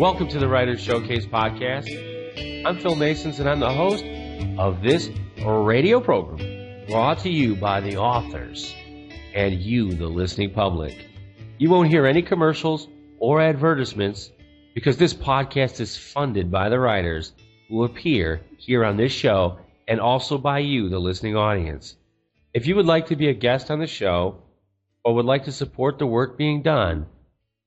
Welcome to the Writers Showcase podcast. I'm Phil Masons, and I'm the host of this radio program brought to you by the authors and you, the listening public. You won't hear any commercials or advertisements because this podcast is funded by the writers who appear here on this show and also by you, the listening audience. If you would like to be a guest on the show or would like to support the work being done,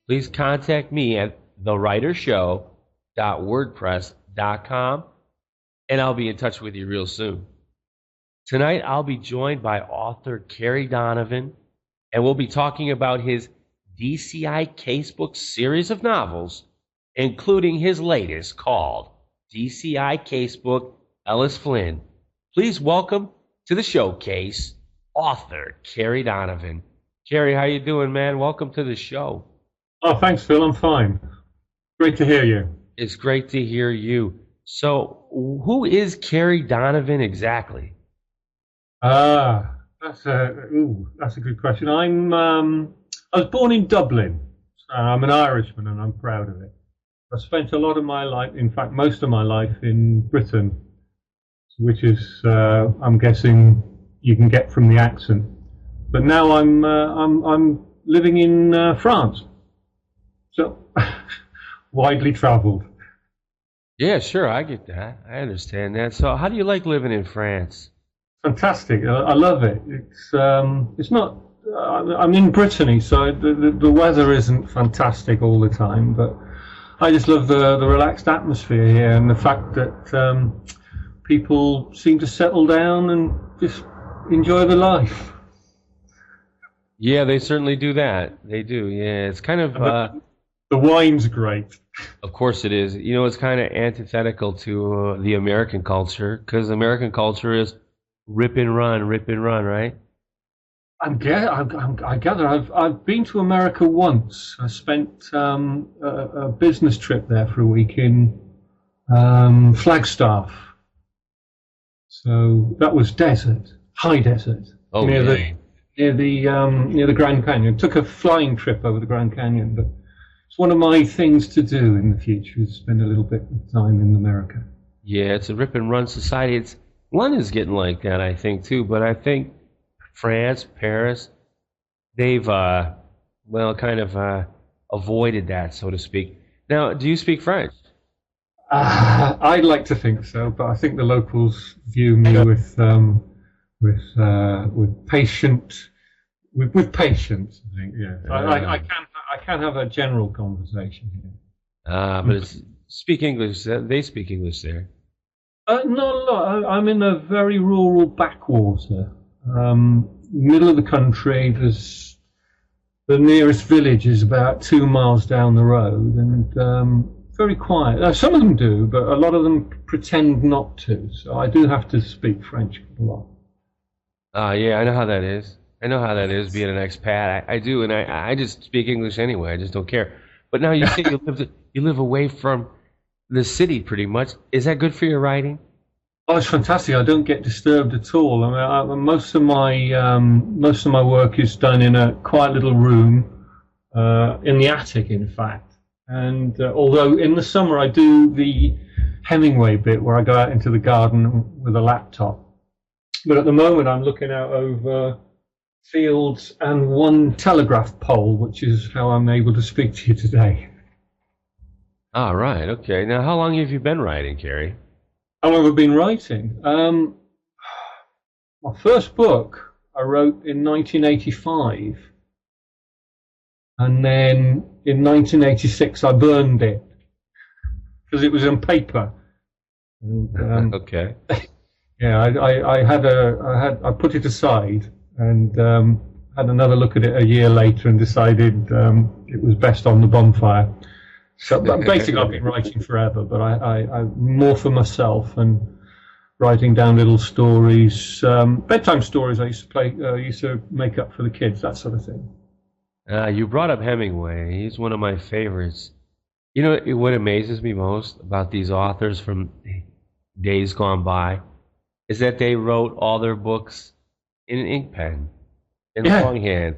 please contact me at thewritershow.wordpress.com and I'll be in touch with you real soon. Tonight I'll be joined by author Kerry Donovan, and we'll be talking about his DCI Casebook series of novels, including his latest called DCI Casebook Ellis Flynn. Please welcome to the showcase author Kerry Donovan. Kerry, how you doing, man? Welcome to the show. Oh, thanks, Phil. I'm fine. Great to hear you. It's great to hear you. So, who is Kerry Donovan exactly? That's a good question. I was born in Dublin. I'm an Irishman, and I'm proud of it. I spent a lot of my life, in fact, most of my life in Britain, which is, I'm guessing, you can get from the accent. But now I'm living in France. So, widely traveled. Yeah, sure, I get that. I understand that. So, how do you like living in France? Fantastic. I love it. It's not. I'm in Brittany, so the weather isn't fantastic all the time, but I just love the relaxed atmosphere here and the fact that people seem to settle down and just enjoy the life. Yeah, they certainly do that. They do. Yeah, it's kind of. The wine's great. Of course it is. You know, it's kind of antithetical to the American culture, because American culture is rip and run, right? I gather I've been to America once. I spent a business trip there for a week in Flagstaff. So that was desert, high desert, near the Grand Canyon. Took a flying trip over the Grand Canyon, but it's one of my things to do in the future is spend a little bit of time in America. Yeah, it's a rip and run society. London's getting like that, I think, too. But I think France, Paris, they've, avoided that, so to speak. Now, do you speak French? I'd like to think so, but I think the locals view me with patience. I think, yeah. I can have a general conversation here. But speak English. They speak English there. Not a lot. I'm in a very rural backwater, middle of the country. There's the nearest village is about 2 miles down the road, and very quiet. Some of them do, but a lot of them pretend not to. So I do have to speak French a lot. Yeah, I know how that is. I know how that is being an expat. I do, and I just speak English anyway. I just don't care. But now you say you live away from the city, pretty much. Is that good for your writing? Oh, it's fantastic. I don't get disturbed at all. I mean, most of my work is done in a quiet little room in the attic, in fact. And although in the summer I do the Hemingway bit where I go out into the garden with a laptop, but at the moment I'm looking out over fields and one telegraph pole, which is how I'm able to speak to you today. Ah, right. Okay. Now, how long have you been writing, Kerry? How long have I been writing? My first book I wrote in 1985, and then in 1986 I burned it because it was on paper. And, okay. Yeah, I put it aside and had another look at it a year later and decided it was best on the bonfire. So basically, I've been writing forever, but I more for myself and writing down little stories, bedtime stories. I used to make up for the kids, that sort of thing. You brought up Hemingway. He's one of my favorites. You know what amazes me most about these authors from days gone by is that they wrote all their books in an ink pen, in longhand.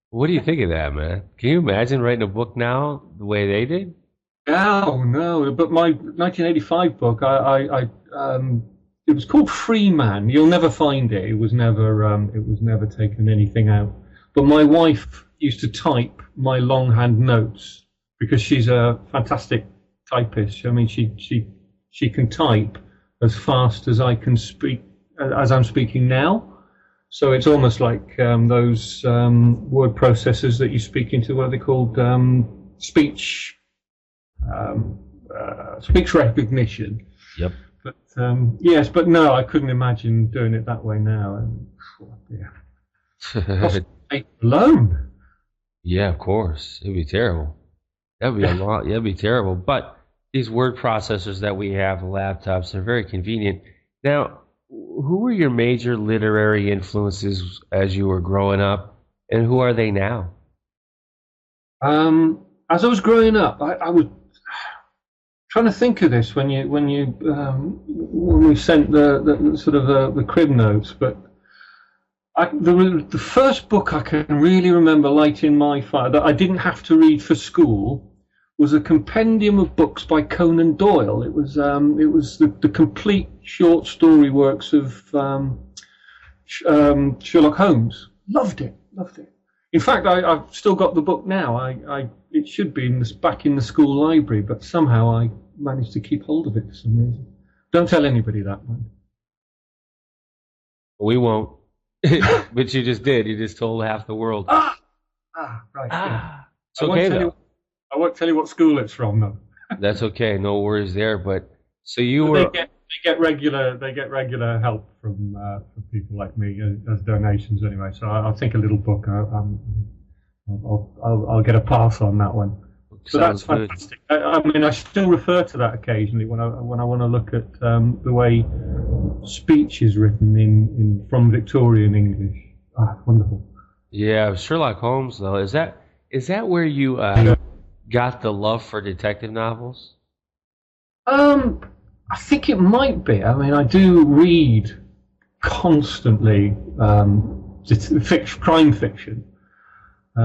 What do you think of that, man? Can you imagine writing a book now the way they did? Oh no! But my 1985 book, it was called Free Man. You'll never find it. It was never taken anything out. But my wife used to type my longhand notes because she's a fantastic typist. I mean, she can type as fast as I can speak, as I'm speaking now. So it's almost like those word processors that you speak into. What are they called? Speech speech recognition. Yep. But yes, but no, I couldn't imagine doing it that way now. And yeah, alone. Yeah, of course. It'd be terrible. That'd be a lot. That'd be terrible. But these word processors that we have, laptops, are very convenient. Now, who were your major literary influences as you were growing up, and who are they now? As I was growing up, I was trying to think of this when we sent the sort of the crib notes, but the first book I can really remember lighting my fire that I didn't have to read for school was a compendium of books by Conan Doyle. It was the complete short story works of Sherlock Holmes. Loved it. In fact, I've still got the book now. It should be back in the school library, but somehow I managed to keep hold of it for some reason. Don't tell anybody that, man. We won't. But you just did. You just told half the world. Right. Yeah. It's okay, though. I won't tell you what school it's from, though. That's okay. No worries there. But so you were. They get regular help from people like me as donations anyway. So I think a little book. I'll get a pass on that one. So that's fantastic. I mean, I still refer to that occasionally when I want to look at the way speech is written from Victorian English. Wonderful. Yeah, Sherlock Holmes though. Is that where you got the love for detective novels? I think it might be. I mean, I do read constantly crime fiction. The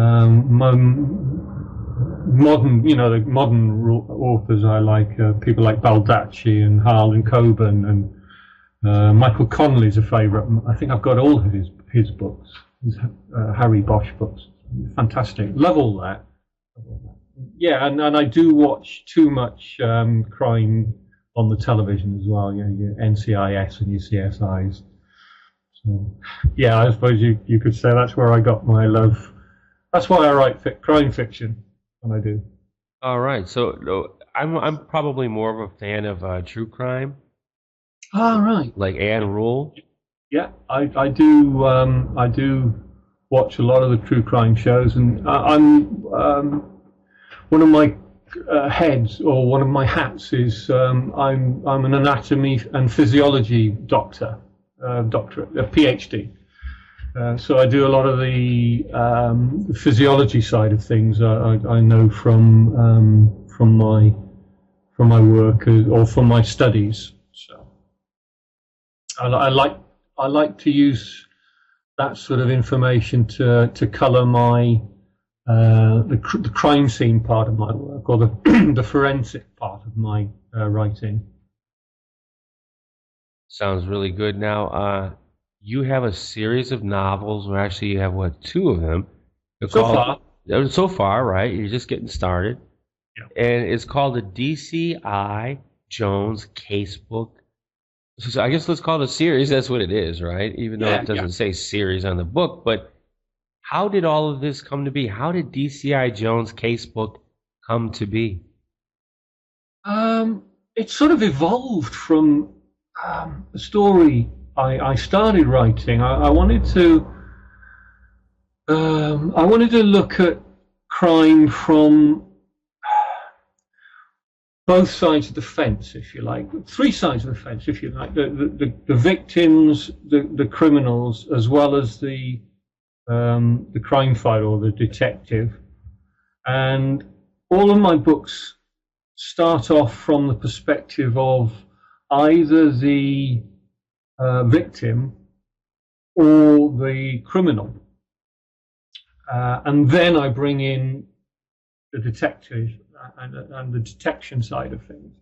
modern authors I like, people like Baldacci and Harlan Coben, and Michael Connelly's a favourite. I think I've got all of his books, his Harry Bosch books. Fantastic. Love all that. Yeah, and I do watch too much crime on the television as well. You know, your NCIS and your CSIs. So, yeah, I suppose you could say that's where I got my love. That's why I write crime fiction when I do. All right, so I'm probably more of a fan of true crime. Right. Like Anne Rule. Yeah, I do watch a lot of the true crime shows, and I'm one of my heads, or one of my hats is I'm an anatomy and physiology doctorate, a PhD. So I do a lot of the physiology side of things. I know from my work or from my studies. So I like to use that sort of information to colour my the crime scene part of my work, or the forensic part of my writing. Sounds really good. Now, you have a series of novels, or actually you have, two of them? So far, right? You're just getting started. Yeah. And it's called the DCI Jones Casebook. So I guess let's call it a series. That's what it is, right? Even though it doesn't say series on the book. But how did all of this come to be? How did DCI Jones Casebook come to be? It sort of evolved from a story I started writing. I wanted to look at crime from both sides of the fence, if you like, three sides of the fence, if you like, the victims, the criminals, as well as the crime fighter or the detective. And all of my books start off from the perspective of either the victim or the criminal, and then I bring in the detective and the detection side of things.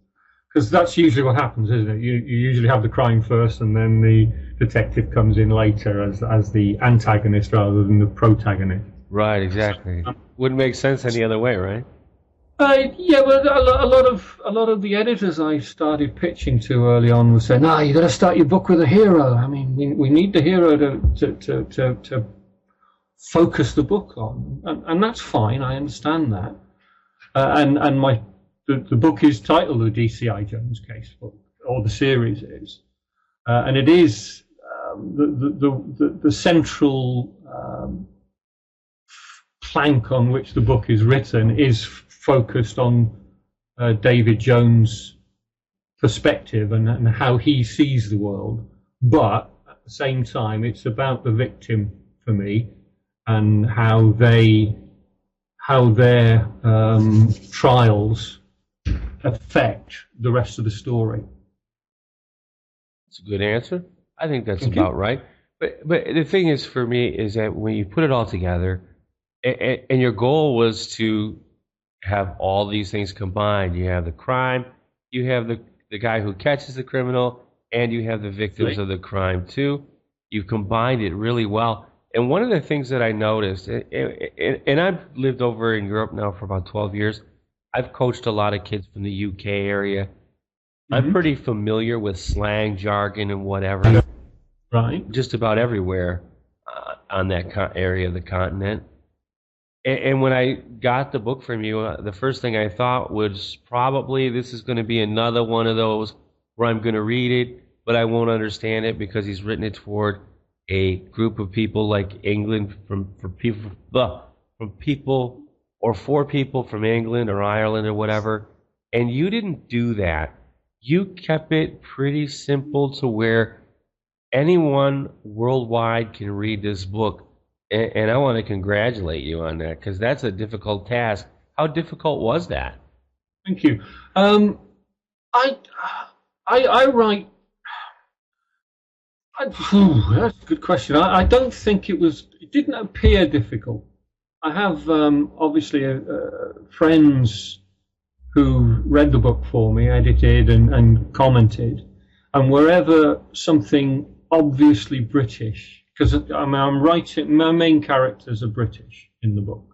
Because that's usually what happens, isn't it? You usually have the crime first, and then the detective comes in later as the antagonist rather than the protagonist. Right, exactly. Wouldn't make sense any other way, right? Yeah, but a lot of the editors I started pitching to early on were saying, "No, you got to start your book with a hero. I mean, we need the hero to focus the book on," and that's fine. I understand that. And the book is titled the DCI Jones Casebook, or the series is, and it is the central plank on which the book is written is focused on David Jones' perspective and how he sees the world, but at the same time it's about the victim for me and how their trials affect the rest of the story. That's a good answer. I think that's about right. But the thing is, for me, is that when you put it all together, and your goal was to have all these things combined. You have the crime, you have the guy who catches the criminal, and you have the victims of the crime too. You've combined it really well. And one of the things that I noticed, and I've lived over in Europe now for about 12 years, I've coached a lot of kids from the UK area. Mm-hmm. I'm pretty familiar with slang, jargon, and whatever. Right. Just about everywhere on that area of the continent. And when I got the book from you, the first thing I thought was probably this is going to be another one of those where I'm going to read it, but I won't understand it because he's written it toward a group of people like England, for people from England or Ireland or whatever. And you didn't do that. You kept it pretty simple to where anyone worldwide can read this book. And I want to congratulate you on that, because that's a difficult task. How difficult was that? Thank you. I write. That's a good question. I don't think it was. It didn't appear difficult. I have obviously friends who read the book for me, edited and commented, and wherever something obviously British. Because I'm writing, my main characters are British in the book.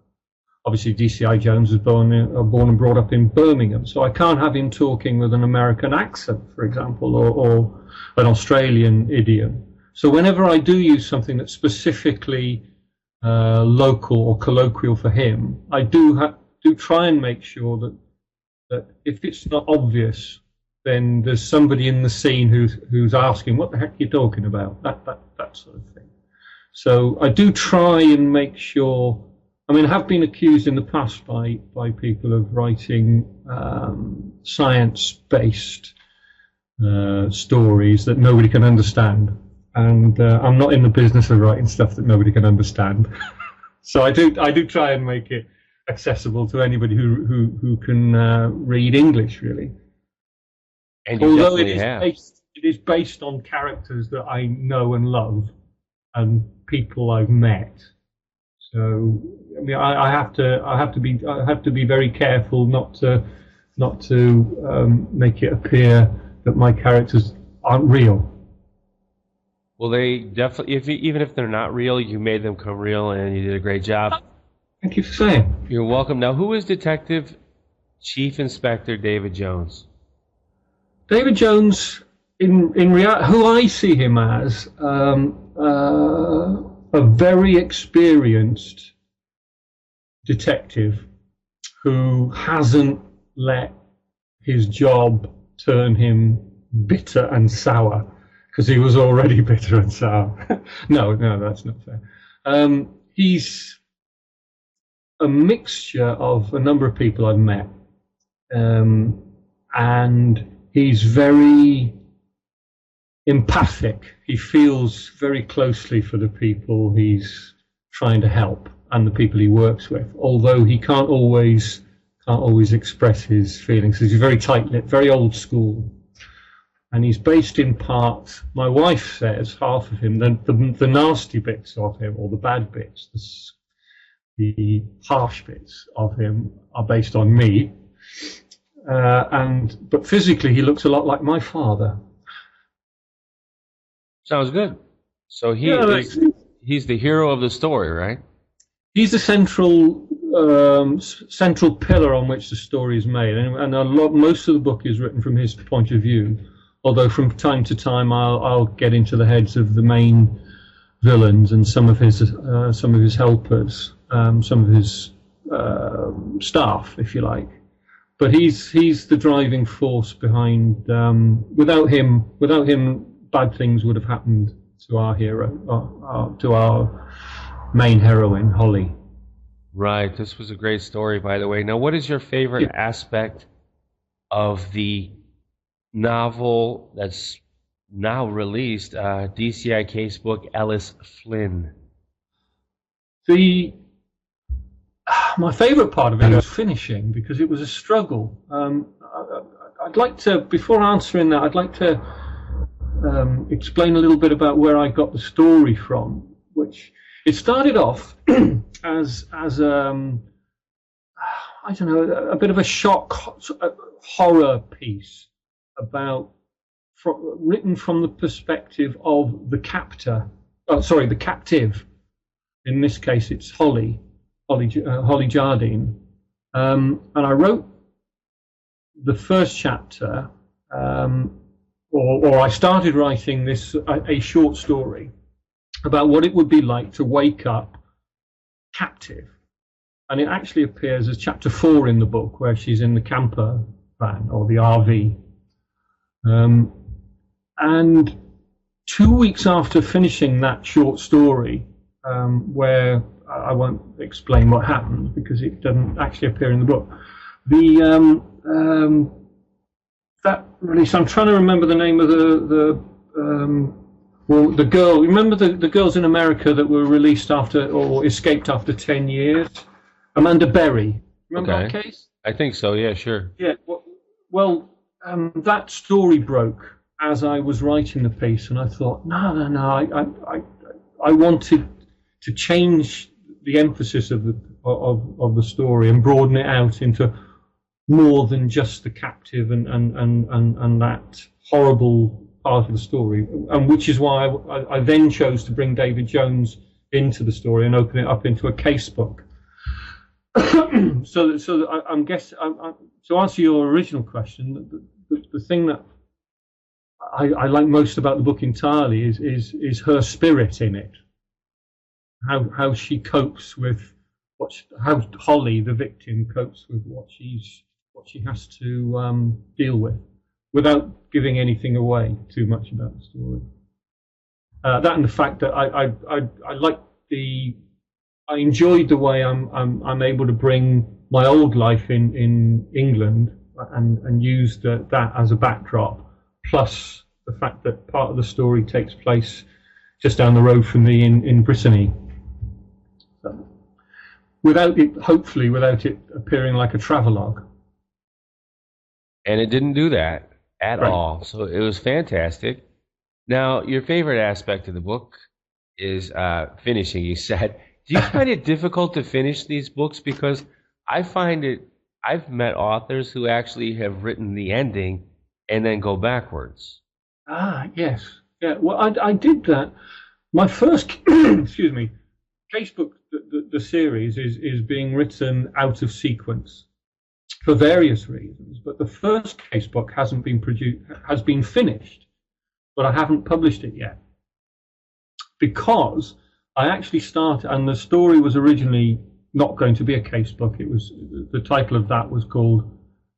Obviously, DCI Jones was born and brought up in Birmingham, so I can't have him talking with an American accent, for example, or an Australian idiom. So whenever I do use something that's specifically local or colloquial for him, I do try and make sure that if it's not obvious, then there's somebody in the scene who's asking, "What the heck are you talking about?" That sort of thing. So I do try and make sure. I mean, I have been accused in the past by people of writing science-based stories that nobody can understand, and I'm not in the business of writing stuff that nobody can understand. So I do try and make it accessible to anybody who can read English, really. And although it is based on characters that I know and love and people I've met. So I mean, I have to be very careful not to make it appear that my characters aren't real. Well, they definitely, even if they're not real, you made them come real, and you did a great job. Thank you for saying. You're welcome. Now, who is Detective Chief Inspector David Jones? David Jones, in reality, who I see him as, a very experienced detective who hasn't let his job turn him bitter and sour, because he was already bitter and sour. No, that's not fair. He's a mixture of a number of people I've met, and he's very empathic. He feels very closely for the people he's trying to help and the people he works with, although he can't always express his feelings. He's very tight-lipped, very old school, and he's based in part, my wife says, half of him, the nasty bits of him, or the bad bits, the harsh bits of him are based on me. But physically, he looks a lot like my father. Sounds good. So he's the hero of the story, right? He's the central pillar on which the story is made, and most of the book is written from his point of view. Although from time to time I'll get into the heads of the main villains and some of his helpers, some of his staff, if you like. But he's the driving force behind. Without him, bad things would have happened to our hero, to our main heroine, Holly. Right. This was a great story, by the way. Now, what is your favorite aspect of the novel that's now released, DCI Casebook Ellis Flynn? My favorite part of it was finishing, because it was a struggle. I'd like to, before answering that, I'd like to explain a little bit about where I got the story from, which it started off as I don't know, a bit of a shock horror piece written from the perspective of the captive. In this case, it's Holly Jardine. And I wrote the first chapter, or I started writing a short story about what it would be like to wake up captive. And it actually appears as chapter 4 in the book, where she's in the camper van or the RV. And 2 weeks after finishing that short story, where I won't explain what happened because it doesn't actually appear in the book, that release, I'm trying to remember the name of the girl. Remember the girls in America that were released after or escaped after 10 years? Amanda Berry. Remember that case? I think so, yeah, sure. Yeah, well, that story broke as I was writing the piece, and I thought, no, I wanted to change the emphasis of the story and broaden it out into more than just the captive and that horrible part of the story, and which is why I then chose to bring David Jones into the story and open it up into a casebook. So I'm guessing, to answer your original question, the thing that I like most about the book entirely is her spirit in it. How she copes with how Holly, the victim, copes with what she has to deal with, without giving anything away too much about the story. That and the fact that I enjoyed the way I'm able to bring my old life in England and use that as a backdrop, plus the fact that part of the story takes place just down the road from me in Brittany. So, without it appearing like a travelogue. And it didn't do that at all. So it was fantastic. Now, your favorite aspect of the book is finishing, you said. Do you find it difficult to finish these books? Because I've met authors who actually have written the ending and then go backwards. Yes. Yeah, well, I did that. My first, excuse me, Casebook, the series is being written out of sequence for various reasons, but the first Casebook has been finished, but I haven't published it yet because I actually started, and the story was originally not going to be a casebook. It was, the title of that was called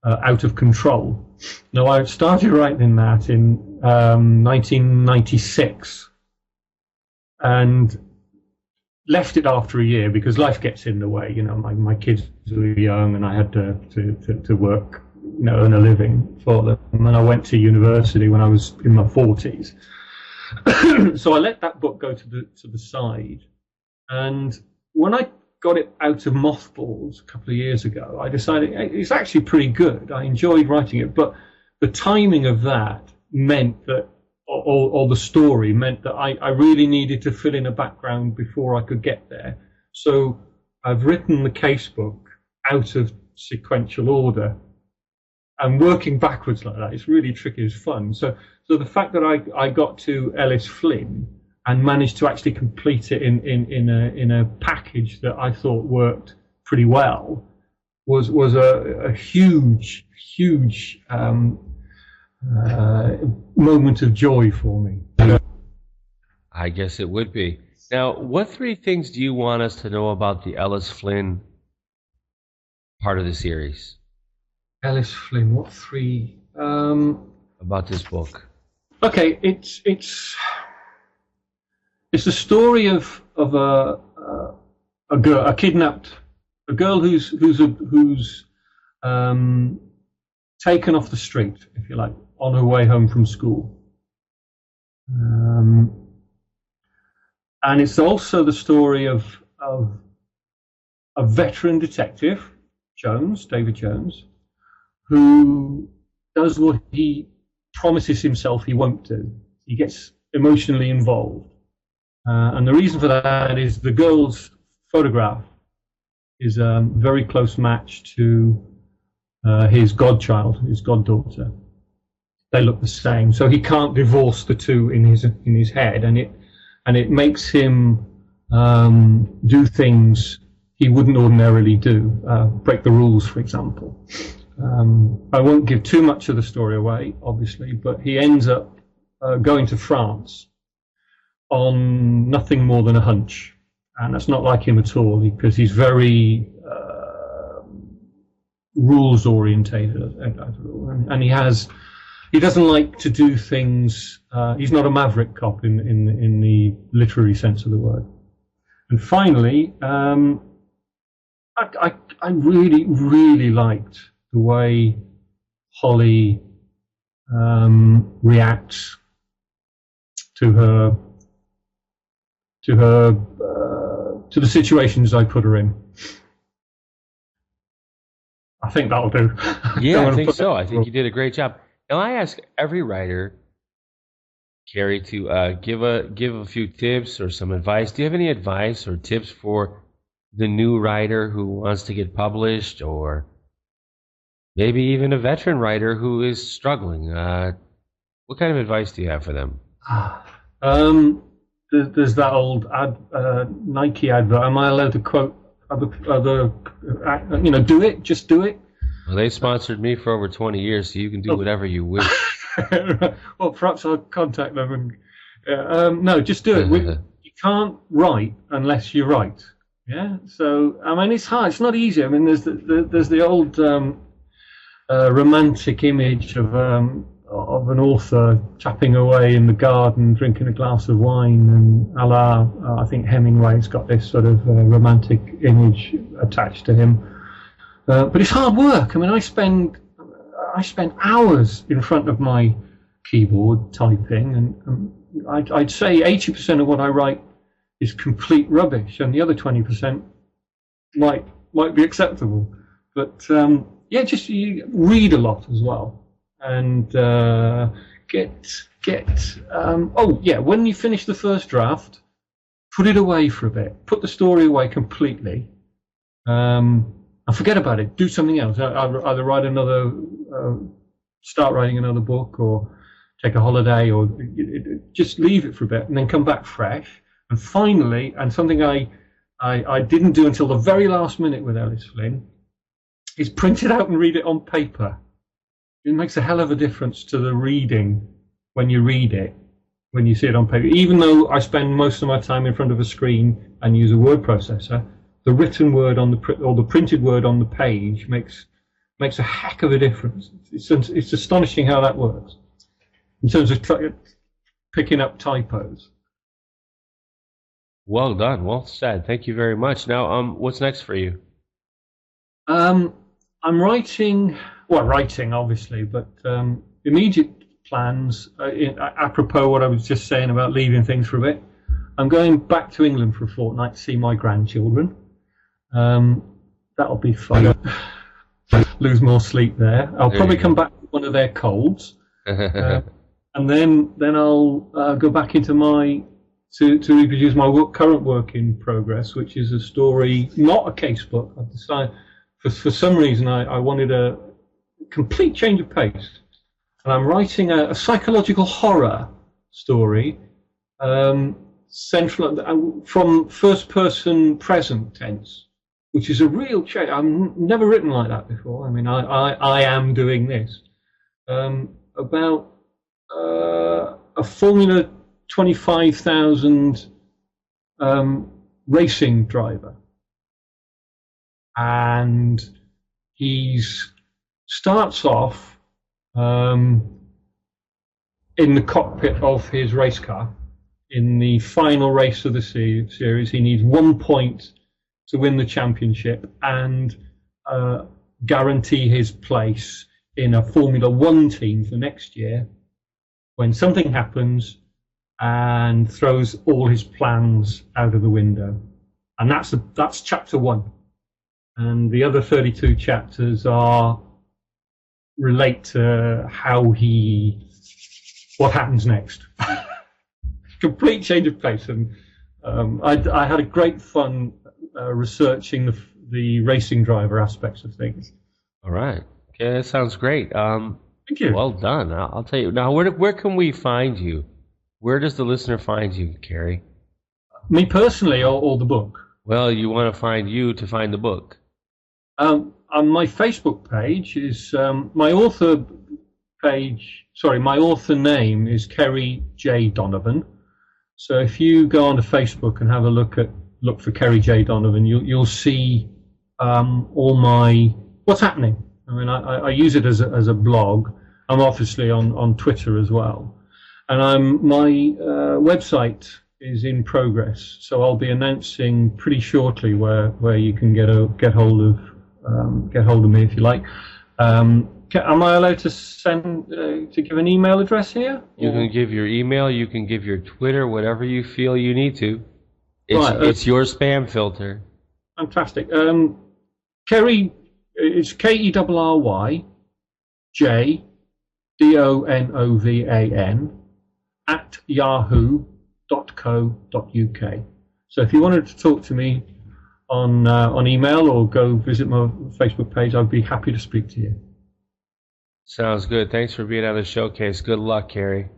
Out of Control. Now, I started writing that in 1996 and left it after a year because life gets in the way. You know, my kids were young and I had to work, you know, earn a living for them. And then I went to university when I was in my 40s. So I let that book go to the side. And when I got it out of mothballs a couple of years ago, I decided it's actually pretty good. I enjoyed writing it, but the timing of that meant that, or the story meant that I really needed to fill in a background before I could get there. So I've written the casebook out of sequential order, and working backwards like that, it's really tricky. It's fun. So the fact that I got to Ellis Flynn and managed to actually complete it in a package that I thought worked pretty well was a huge moment of joy for me. I guess it would be. Now, what 3 things do you want us to know about the Ellis Flynn part of the series? Ellis Flynn, what 3? About this book. Okay, it's the story of a girl, a girl who's taken off the street, if you like, on her way home from school. And it's also the story of a veteran detective, David Jones, who does what he promises himself he won't do. He gets emotionally involved. And the reason for that is the girl's photograph is a very close match to his godchild, his goddaughter. They look the same, so he can't divorce the two in his head, and it makes him do things he wouldn't ordinarily do, break the rules, for example. I won't give too much of the story away, obviously, but he ends up going to France on nothing more than a hunch, and that's not like him at all, because he's very rules orientated, and he doesn't like to do things. He's not a maverick cop in the literary sense of the word. And finally, I really liked the way Holly reacts to the situations I put her in. I think that'll do. Yeah, I think so. I think you did a great job. Now, I ask every writer, Kerry, to give a few tips or some advice. Do you have any advice or tips for the new writer who wants to get published, or maybe even a veteran writer who is struggling? What kind of advice do you have for them? There's that old Nike advert. Am I allowed to quote other do it, just do it? Well, they sponsored me for over 20 years, so you can do whatever you wish. Well, perhaps I'll contact them and no, just do it. You can't write unless you write. Yeah. So I mean, it's hard. It's not easy. I mean, there's the old romantic image of an author tapping away in the garden, drinking a glass of wine, and a la, I think Hemingway's got this sort of romantic image attached to him. But it's hard work. I mean, I spend hours in front of my keyboard typing, and I'd say 80% of what I write is complete rubbish, and the other 20% might be acceptable. But just you read a lot as well. And when you finish the first draft, put it away for a bit. Put the story away completely, and forget about it. Do something else. Either write start writing another book, or take a holiday, or just leave it for a bit, and then come back fresh. And finally, and something I didn't do until the very last minute with Ellis Flynn, is print it out and read it on paper. It makes a hell of a difference to the reading when you read it, when you see it on paper. Even though I spend most of my time in front of a screen and use a word processor, the written word or the printed word on the page makes a heck of a difference. It's astonishing how that works in terms of picking up typos. Well done, well said. Thank you very much. Now, what's next for you? I'm writing obviously, but immediate plans, apropos what I was just saying about leaving things for a bit. I'm going back to England for a fortnight to see my grandchildren. That'll be fun. Lose more sleep there. I'll probably come back with one of their colds. And then I'll go back into my to reproduce my current work in progress, which is a story, not a casebook. I've decided, for some reason, I wanted a complete change of pace. And I'm writing a psychological horror story, central from first-person present tense, which is a real change. I've never written like that before. I mean, I am doing this about a Formula 25,000 racing driver, and he starts off in the cockpit of his race car. In the final race of the series, he needs 1 point to win the championship and guarantee his place in a Formula One team for next year, when something happens and throws all his plans out of the window. And that's chapter 1. And the other 32 chapters relate to what happens next. Complete change of pace. And I had a great fun researching the racing driver aspects of things. All right. Okay, that sounds great. Thank you. Well done. I'll tell you. Now, where can we find you? Where does the listener find you, Kerry? Me personally, or the book? Well, you want to find you to find the book. On my Facebook page is my author page. Sorry, my author name is Kerry J. Donovan. So if you go onto Facebook and have a look for Kerry J. Donovan, you'll see all my what's happening. I mean, I use it as a blog. I'm obviously on Twitter as well, and my website is in progress. So I'll be announcing pretty shortly where you can get hold of me if you like. Am I allowed to give an email address here? You can give your email. You can give your Twitter, whatever you feel you need to. It's your spam filter. Fantastic. Kerry. It's KERRY JDONOVAN @yahoo.co.uk. So if you wanted to talk to me on email or go visit my Facebook page, I'd be happy to speak to you. Sounds good. Thanks for being on the showcase. Good luck, Kerry.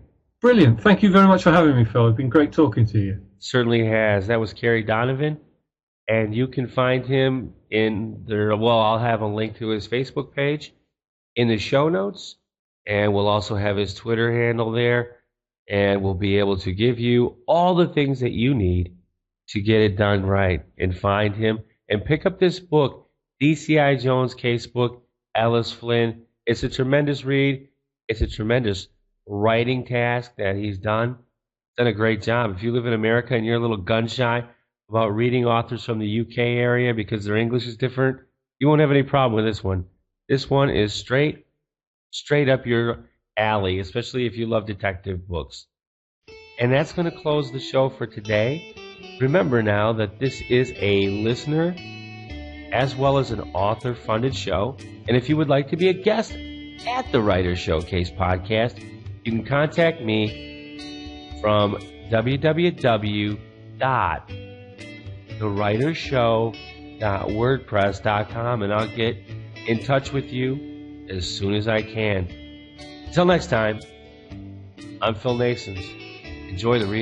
Brilliant. Thank you very much for having me, Phil. It's been great talking to you. Certainly has. That was Kerry Donovan. And you can find him I'll have a link to his Facebook page in the show notes, and we'll also have his Twitter handle there, and we'll be able to give you all the things that you need to get it done right and find him and pick up this book, DCI Jones Casebook Ellis Flynn. It's a tremendous read. It's a tremendous writing task that he's done. Done a great job. If you live in America and you're a little gun shy about reading authors from the UK area because their English is different, you won't have any problem with this one. This one is straight up your alley, especially if you love detective books. And that's going to close the show for today. Remember now that this is a listener as well as an author-funded show. And if you would like to be a guest at the Writer Showcase podcast, you can contact me from www.thewritershow.wordpress.com, and I'll get in touch with you as soon as I can. Until next time, I'm Phil Nasons. Enjoy the reading.